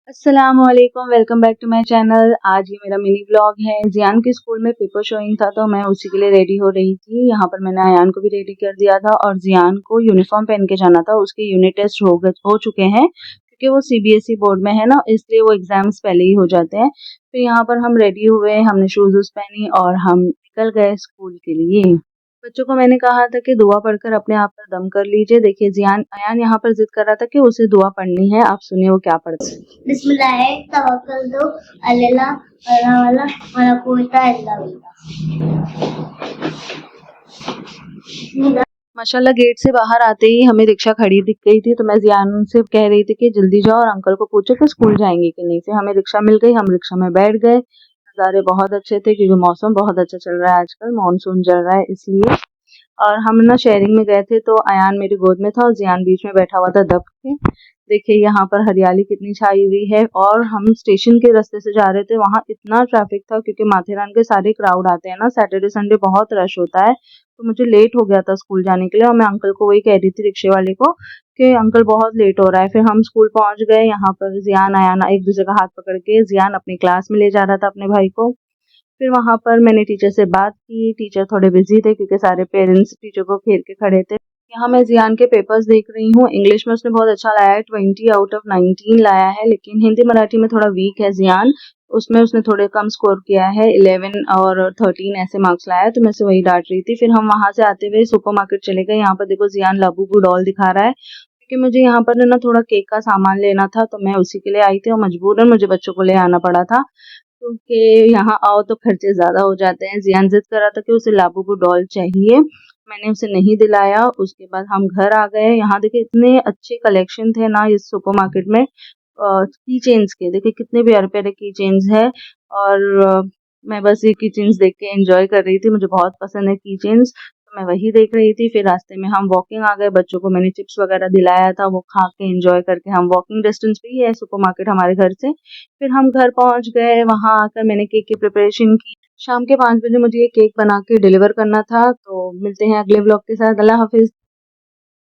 अस्सलामुअलैकुम, welcome back to my channel. आज ये मेरा मिनी व्लॉग है। जियान के स्कूल में पेपर शोइंग था तो मैं उसी के लिए रेडी हो रही थी। यहाँ पर मैंने अयान को भी रेडी कर दिया था और जियान को यूनिफॉर्म पहन के जाना था। उसके यूनिट टेस्ट हो चुके हैं क्योंकि वो सीबीएसई बोर्ड में है ना, इसलिए वो एग्जाम्स पहले ही हो जाते हैं। तो यहाँ पर हम रेडी हुए, हमने शूज पहनी और हम निकल गए स्कूल के लिए। बच्चों को मैंने कहा था कि दुआ पढ़कर अपने आप पर दम कर लीजिए। देखिए जियान अयान यहाँ पर जिद कर रहा था कि उसे दुआ पढ़नी है। आप सुनिए वो क्या पढ़ता है। बिस्मिल्लाह तवक्कलतु अल्लाह वला वला वला कुव्वता इल्ला बिल्लाह। माशाल्लाह गेट से बाहर आते ही हमें रिक्शा खड़ी दिख गई थी, तो मैं जियान से कह रही थी कि जल्दी जाओ और अंकल को पूछो कि स्कूल जाएंगे कि नहीं। फिर हमें रिक्शा मिल गई, हम रिक्शा में बैठ गए। नज़ारे बहुत अच्छे थे क्योंकि मौसम बहुत अच्छा चल रहा है, आजकल मानसून चल रहा है इसलिए। और हम ना शेयरिंग में गए थे तो अयान मेरी गोद में था और जियान बीच में बैठा हुआ था दब के। देखिए यहाँ पर हरियाली कितनी छाई हुई है। और हम स्टेशन के रास्ते से जा रहे थे, वहाँ इतना ट्रैफिक था क्योंकि माथेरान के सारे क्राउड आते हैं ना, सैटरडे संडे बहुत रश होता है। तो मुझे लेट हो गया था स्कूल जाने के लिए और मैं अंकल को वही कह रही थी, रिक्शे वाले को, कि अंकल बहुत लेट हो रहा है। फिर हम स्कूल पहुंच गए। यहाँ पर जियान अयान एक दूसरे का हाथ पकड़ के, जियान अपनी क्लास में ले जा रहा था अपने भाई को। फिर वहाँ पर मैंने टीचर से बात की। टीचर थोड़े बिजी थे क्योंकि सारे पेरेंट्स टीचर को घेर के खड़े थे। यहाँ मैं जियान के पेपर्स देख रही हूँ। इंग्लिश में उसने बहुत अच्छा लाया है, 20 आउट ऑफ 19 लाया है, लेकिन हिंदी मराठी में थोड़ा वीक है जियान। उसमें उसने थोड़े कम स्कोर किया है, 11 और 13 ऐसे मार्क्स लाया है। तो मैं से वही डांट रही थी। फिर हम वहाँ से आते हुए सुपर मार्केट चले गए। यहाँ पर देखो जियान लाबूबू डॉल दिखा रहा है क्योंकि मुझे यहाँ पर ना थोड़ा केक का सामान लेना था, तो मैं उसी के लिए आई थी और मजबूरन मुझे बच्चों को ले आना पड़ा था क्योंकि यहाँ आओ तो खर्चे ज़्यादा हो जाते हैं। जियान जिद कर रहा था कि उसे लाबूबू डॉल चाहिए, मैंने उसे नहीं दिलाया। उसके बाद हम घर आ गए। यहाँ देखिए इतने अच्छे कलेक्शन थे ना इस सुपर मार्केट में, की चेन्स के। देखिए कितने प्यारे प्यारे की चेन्स है। और मैं बस ये की चेन्स देख के एंजॉय कर रही थी, मुझे बहुत पसंद है की चेन्स, तो मैं वही देख रही थी। फिर रास्ते में हम वॉकिंग आ गए। बच्चों को मैंने चिप्स वगैरह दिलाया था, वो खा के एंजॉय करके, हम वॉकिंग डिस्टेंस पे ही है सुपर मार्केट हमारे घर से। फिर हम घर पहुंच गए। वहां आकर मैंने केक की प्रिपरेशन की। शाम के 5 बजे मुझे ये केक बना के डिलीवर करना था। तो मिलते हैं अगले व्लॉग के साथ। अल्लाह हाफिज।